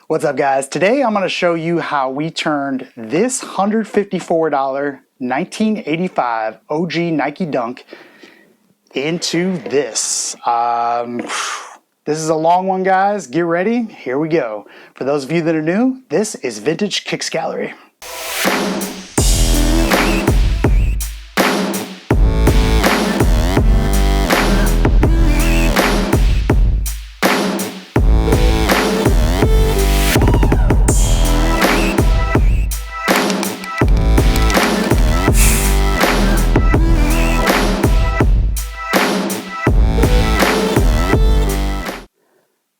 What's up, guys? Today I'm going to show you how we turned this $154 1985 OG Nike Dunk into this. This is a long one, guys. Get ready. Here we go. For those of you that are new, this is Vintage Kicks Gallery.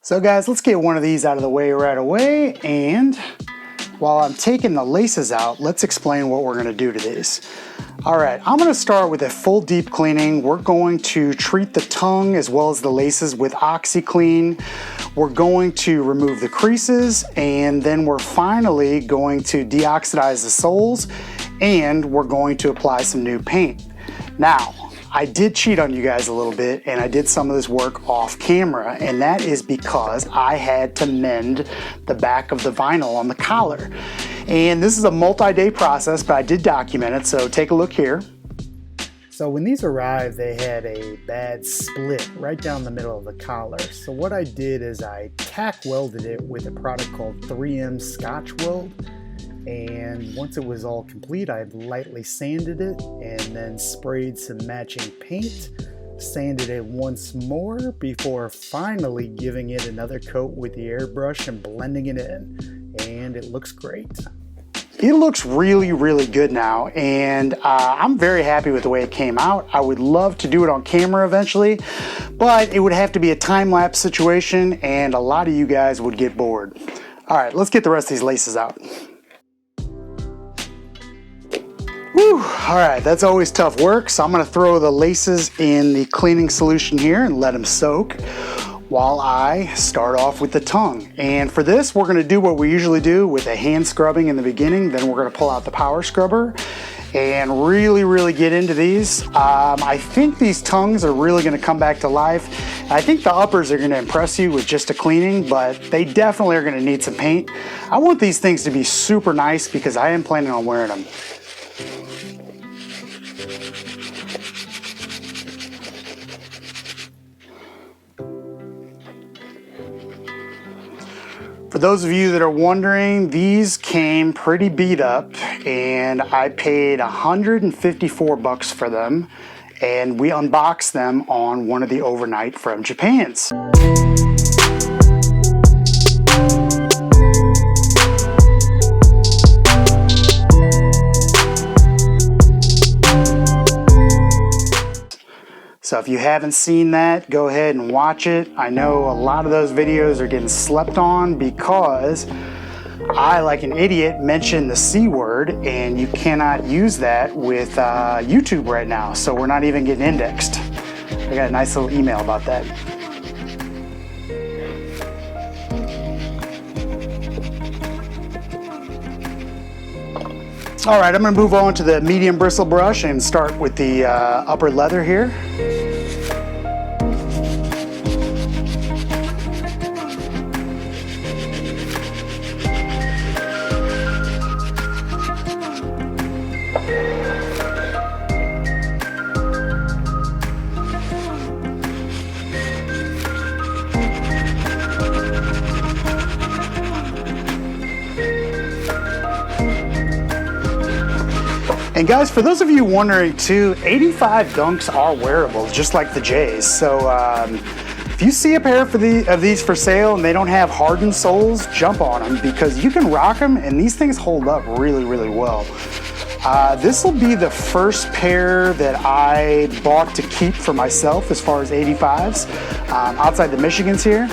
So guys, let's get one of these out of the way right away, and while I'm taking the laces out, let's explain what we're going to do to these. Alright, I'm going to start with a full deep cleaning. We're going to treat the tongue as well as the laces with OxiClean. We're going to remove the creases, and then we're finally going to de-oxidize the soles, and we're going to apply some new paint. Now, I did cheat on you guys a little bit, and I did some of this work off camera, and that is because I had to mend the back of the vinyl on the collar. And this is a multi-day process, but I did document it, so take a look here. So when these arrived, they had a bad split right down the middle of the collar. So what I did is I tack welded it with a product called 3M Scotch Weld. And once it was all complete, I lightly sanded it and then sprayed some matching paint, sanded it once more before finally giving it another coat with the airbrush and blending it in. And it looks great. It looks really, really good now, and I'm very happy with the way it came out. I would love to do it on camera eventually, but it would have to be a time-lapse situation, and a lot of you guys would get bored. All right, let's get the rest of these laces out. Whew, all right, that's always tough work, so I'm gonna throw the laces in the cleaning solution here and let them soak while I start off with the tongue. And for this, we're gonna do what we usually do with a hand scrubbing in the beginning, then we're gonna pull out the power scrubber and really get into these. I think these tongues are really gonna come back to life. I think the uppers are gonna impress you with just a cleaning, but they definitely are gonna need some paint. I want these things to be super nice because I am planning on wearing them. For those of you that are wondering, these came pretty beat up, and I paid $154 for them, and we unboxed them on one of the overnight from Japan's. So if you haven't seen that, go ahead and watch it. I know a lot of those videos are getting slept on because I, like an idiot, mentioned the C word, and you cannot use that with YouTube right now, so we're not even getting indexed. I got a nice little email about that. All right, I'm gonna move on to the medium bristle brush and start with the upper leather here. And guys, for those of you wondering too, 85 Dunks are wearable, just like the J's. So if you see a pair of these for sale and they don't have hardened soles, jump on them because you can rock them and these things hold up really well. This will be the first pair that I bought to keep for myself as far as 85s outside the Michigans here.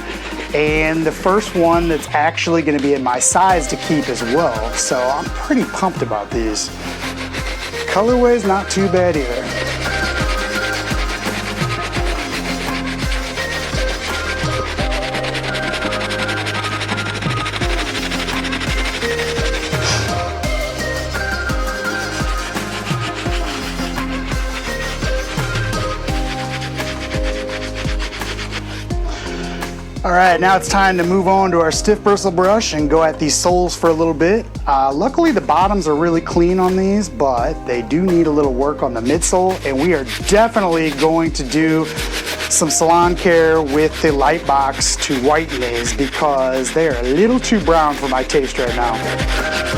And the first one that's actually going to be in my size to keep as well. So I'm pretty pumped about these. Colorway's not too bad either. All right, now it's time to move on to our stiff bristle brush and go at these soles for a little bit. Luckily the bottoms are really clean on these, but they do need a little work on the midsole, and we are definitely going to do some Salon Care with the light box to whiten these because they are a little too brown for my taste right now.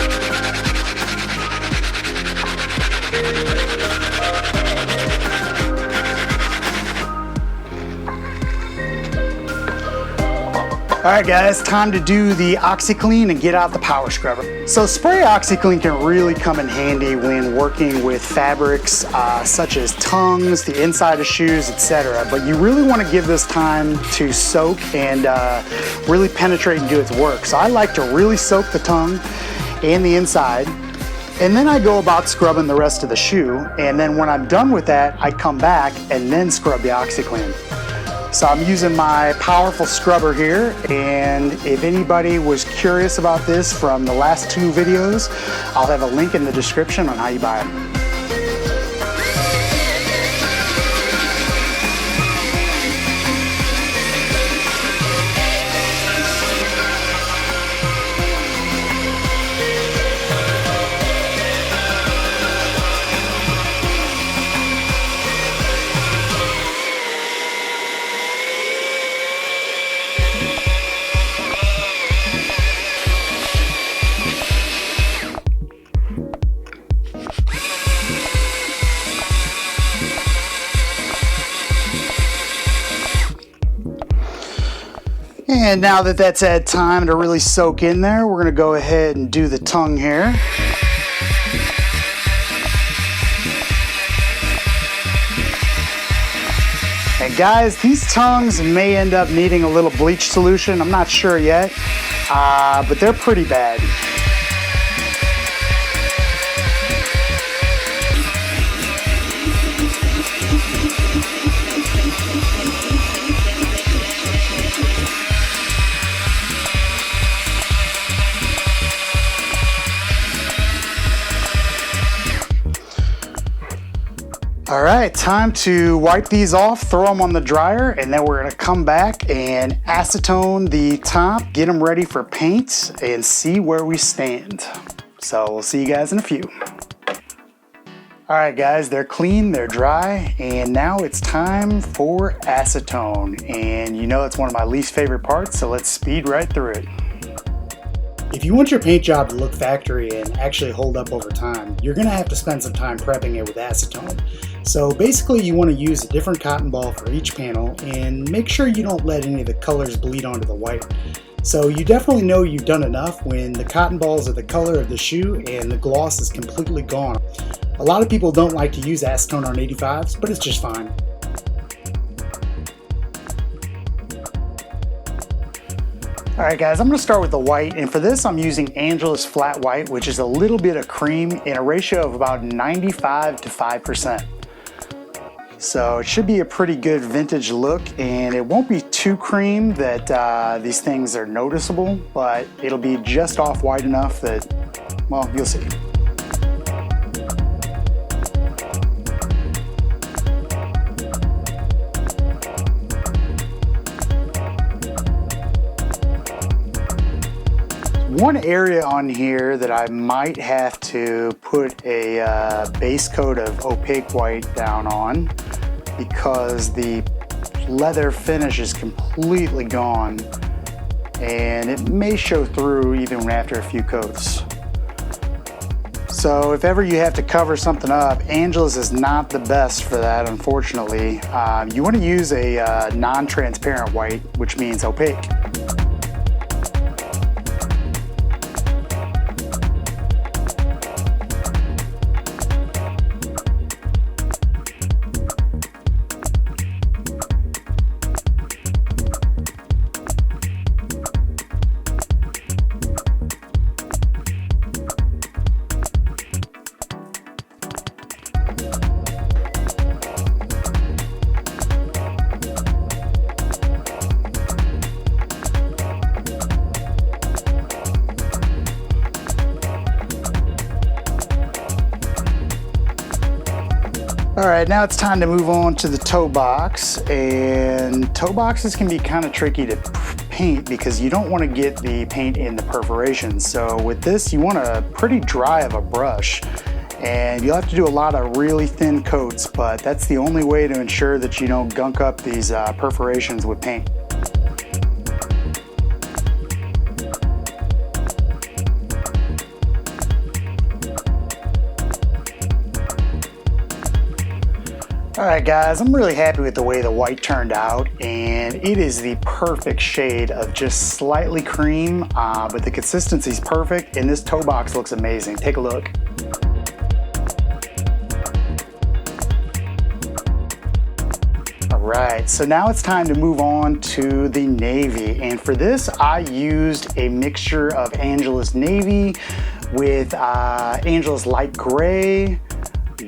All right guys, time to do the OxiClean and get out the power scrubber. So spray OxiClean can really come in handy when working with fabrics such as tongues, the inside of shoes, etc. But you really want to give this time to soak and really penetrate and do its work. So I like to really soak the tongue and the inside, and then I go about scrubbing the rest of the shoe. And then when I'm done with that, I come back and then scrub the OxiClean. So I'm using my powerful scrubber here, and if anybody was curious about this from the last 2 videos, I'll have a link in the description on how you buy them. And now that that's had time to really soak in there, we're going to go ahead and do the tongue here. And guys, these tongues may end up needing a little bleach solution. I'm not sure yet, but they're pretty bad. All right, time to wipe these off, throw them on the dryer, and then we're gonna come back and acetone the top, get them ready for paint, and see where we stand. So we'll see you guys in a few. All right guys, they're clean, they're dry, and now it's time for acetone. And you know it's one of my least favorite parts, so let's speed right through it. If you want your paint job to look factory and actually hold up over time, you're going to have to spend some time prepping it with acetone. So basically you want to use a different cotton ball for each panel and make sure you don't let any of the colors bleed onto the white. So you definitely know you've done enough when the cotton balls are the color of the shoe and the gloss is completely gone. A lot of people don't like to use acetone on 85s, but it's just fine. Alright guys, I'm going to start with the white, and for this I'm using Angela's Flat White, which is a little bit of cream in a ratio of about 95 to 5%. So it should be a pretty good vintage look, and it won't be too cream that these things are noticeable, but it'll be just off white enough that, well, you'll see. One area on here that I might have to put a base coat of opaque white down on because the leather finish is completely gone and it may show through even after a few coats. So if ever you have to cover something up, Angela's is not the best for that, unfortunately. You want to use a non-transparent white, which means opaque. All right, now it's time to move on to the toe box, and toe boxes can be kind of tricky to paint because you don't want to get the paint in the perforations. So with this, you want a pretty dry of a brush, and you'll have to do a lot of really thin coats, but that's the only way to ensure that you don't gunk up these perforations with paint. Alright guys, I'm really happy with the way the white turned out, and it is the perfect shade of just slightly cream, but the consistency is perfect, and this toe box looks amazing. Take a look. Alright, so now it's time to move on to the navy, and for this I used a mixture of Angela's navy with Angela's light gray,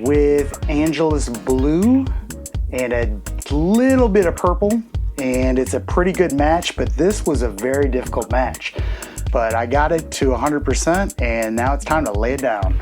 with Angela's blue, and a little bit of purple, and it's a pretty good match, but this was a very difficult match. But I got it to 100%, and now it's time to lay it down.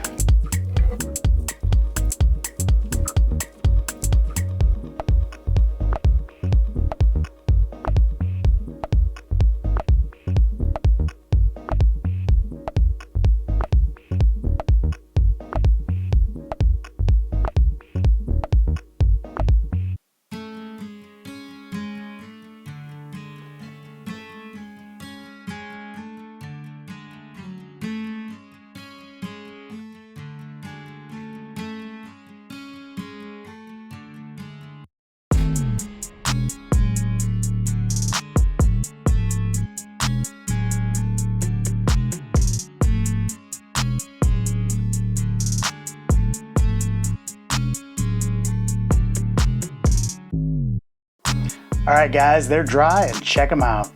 All right guys, they're dry, and check them out.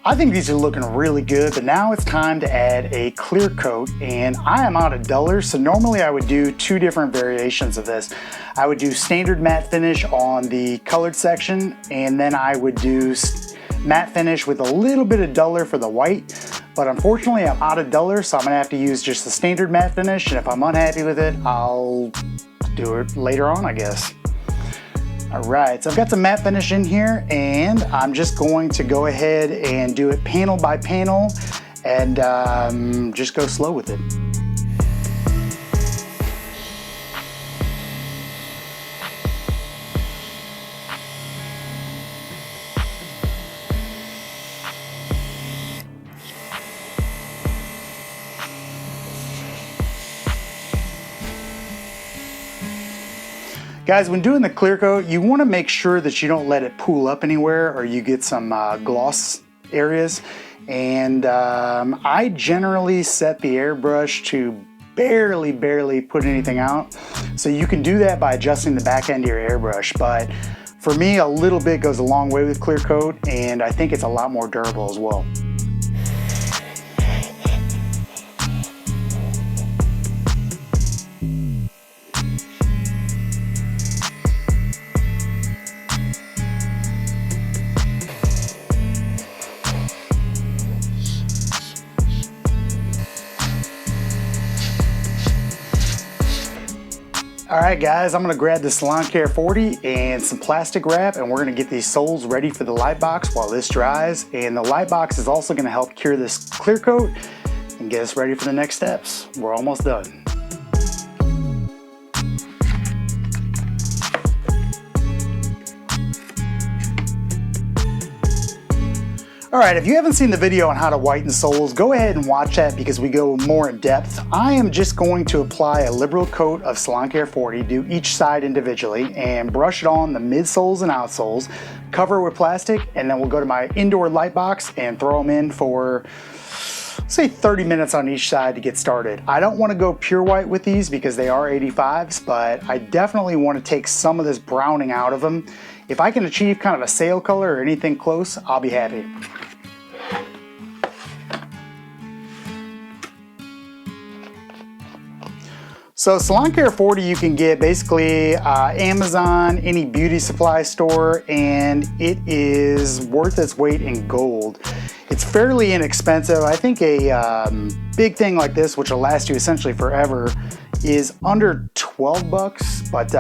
I think these are looking really good, but now it's time to add a clear coat, and I am out of dullers, so normally I would do two different variations of this. I would do standard matte finish on the colored section, and then I would do matte finish with a little bit of duller for the white. But unfortunately I'm out of dullers, so I'm gonna have to use just the standard matte finish, and if I'm unhappy with it, I'll do it later on, I guess. All right, so I've got some matte finish in here, and I'm just going to go ahead and do it panel by panel, and just go slow with it. Guys, when doing the clear coat, you want to make sure that you don't let it pool up anywhere or you get some gloss areas. And I generally set the airbrush to barely put anything out. So you can do that by adjusting the back end of your airbrush. But for me, a little bit goes a long way with clear coat, and I think it's a lot more durable as well. All right guys, I'm gonna grab the Salon Care 40 and some plastic wrap, and we're gonna get these soles ready for the light box while this dries. And the light box is also gonna help cure this clear coat and get us ready for the next steps. We're almost done. All right, if you haven't seen the video on how to whiten soles, go ahead and watch that because we go more in depth. I am just going to apply a liberal coat of Salon Care 40, do each side individually, and brush it on the midsoles and outsoles, cover it with plastic, and then we'll go to my indoor light box and throw them in for, say, 30 minutes on each side to get started. I don't want to go pure white with these because they are 85s, but I definitely want to take some of this browning out of them. If I can achieve kind of a sail color or anything close, I'll be happy. So Salon Care 40 you can get basically Amazon, any beauty supply store, and it is worth its weight in gold. It's fairly inexpensive. I think a big thing like this, which will last you essentially forever, is under 12 bucks, but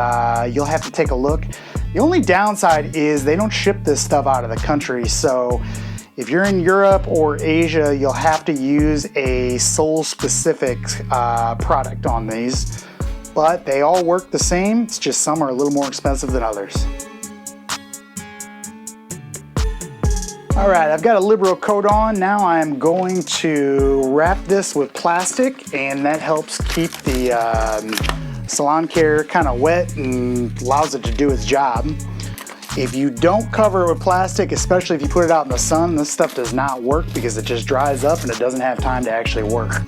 you'll have to take a look. The only downside is they don't ship this stuff out of the country, so if you're in Europe or Asia, you'll have to use a Seoul-specific product on these, but they all work the same. It's just some are a little more expensive than others. All right, I've got a liberal coat on. Now I'm going to wrap this with plastic, and that helps keep the Salon Care kind of wet and allows it to do its job. If you don't cover it with plastic, especially if you put it out in the sun, this stuff does not work because it just dries up and it doesn't have time to actually work.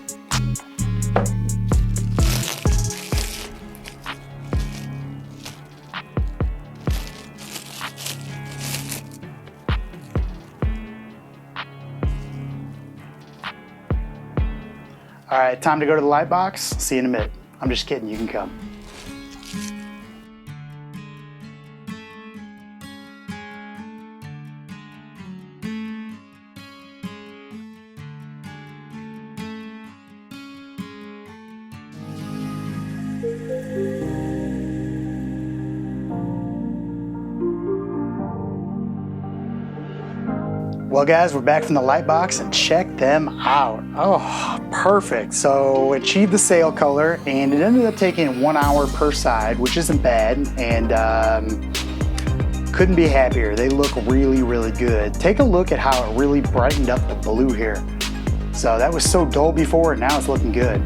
All right, time to go to the light box. See you in a minute. I'm just kidding, you can come. Well guys, we're back from the light box and check them out. Oh, perfect. So achieved the sale color and it ended up taking 1 hour per side, which isn't bad, and couldn't be happier. They look really, really good. Take a look at how it really brightened up the blue here. So that was so dull before and now it's looking good.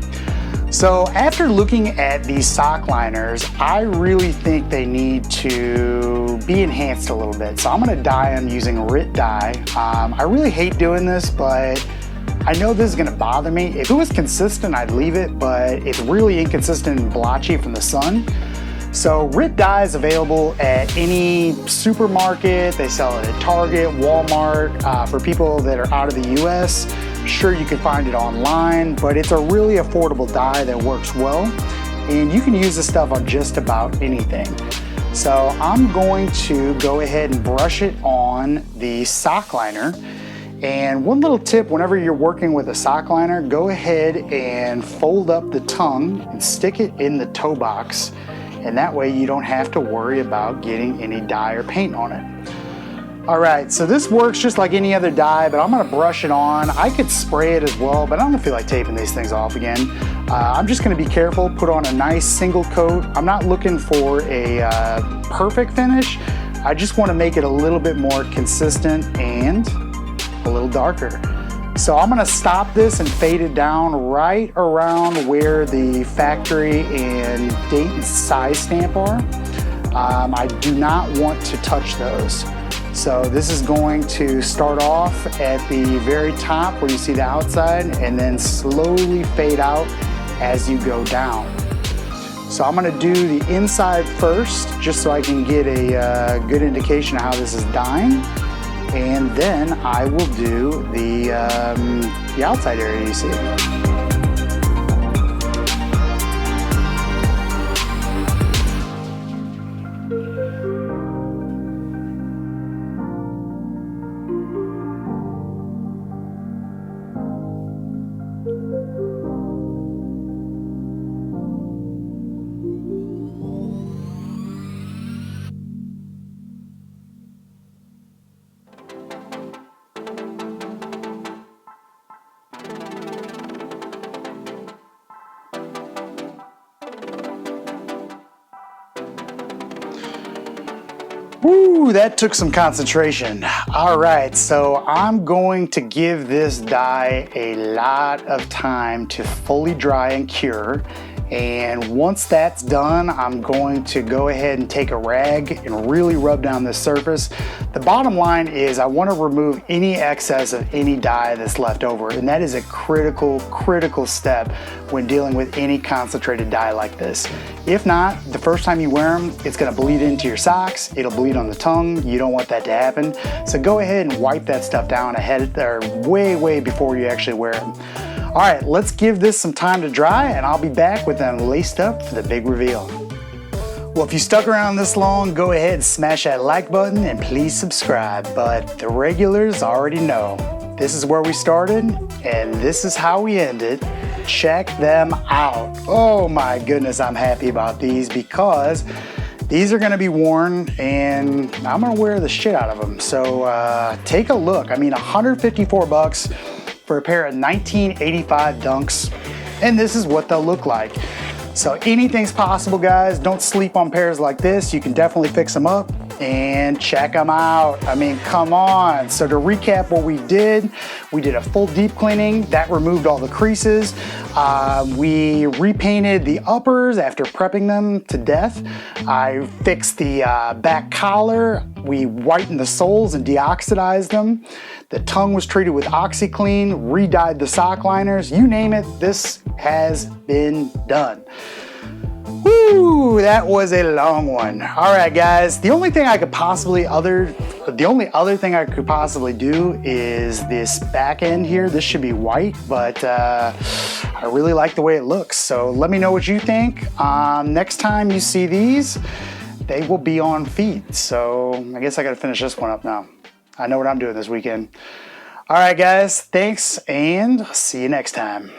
So after looking at these sock liners, I really think they need to be enhanced a little bit. So I'm gonna dye them using RIT dye. I really hate doing this, but I know this is gonna bother me. If it was consistent, I'd leave it, but it's really inconsistent and blotchy from the sun. So RIT dye is available at any supermarket. They sell it at Target, Walmart. For people that are out of the US, sure, you can find it online, but it's a really affordable dye that works well, and you can use this stuff on just about anything. So I'm going to go ahead and brush it on the sock liner. And one little tip, whenever you're working with a sock liner, go ahead and fold up the tongue and stick it in the toe box, and that way you don't have to worry about getting any dye or paint on it. All right, so this works just like any other dye, but I'm gonna brush it on. I could spray it as well, but I don't feel like taping these things off again. I'm just gonna be careful, put on a nice single coat. I'm not looking for a perfect finish. I just wanna make it a little bit more consistent and a little darker. So I'm gonna stop this and fade it down right around where the factory and date and size stamp are. I do not want to touch those. So this is going to start off at the very top where you see the outside and then slowly fade out as you go down. So I'm gonna do the inside first just so I can get a good indication of how this is dyeing. And then I will do the outside area you see. Woo, that took some concentration. All right, so I'm going to give this dye a lot of time to fully dry and cure. And once that's done, I'm going to go ahead and take a rag and really rub down this surface. The bottom line is I want to remove any excess of any dye that's left over, and that is a critical step when dealing with any concentrated dye like this. If not, the first time you wear them, it's going to bleed into your socks, it'll bleed on the tongue. You don't want that to happen. So go ahead and wipe that stuff down ahead or way before you actually wear them. All right, let's give this some time to dry and I'll be back with them laced up for the big reveal. Well, if you stuck around this long, go ahead and smash that like button and please subscribe. But the regulars already know, this is where we started, and this is how we ended. Check them out. Oh my goodness, I'm happy about these because these are gonna be worn and I'm gonna wear the shit out of them. So take a look. I mean, 154 bucks for a pair of 1985 Dunks, and this is what they'll look like. So anything's possible, guys. Don't sleep on pairs like this. You can definitely fix them up and check them out. I mean, come on. So to recap what we did a full deep cleaning. That removed all the creases. We repainted the uppers after prepping them to death. I fixed the back collar. We whitened the soles and de-oxidized them. The tongue was treated with OxiClean, re-dyed the sock liners. You name it, this has been done. Woo, that was a long one. All right, guys. The only other thing I could possibly do is this back end here. This should be white, but I really like the way it looks. So let me know what you think. Next time you see these, they will be on feet. So I guess I gotta finish this one up now. I know what I'm doing this weekend. All right, guys. Thanks, and see you next time.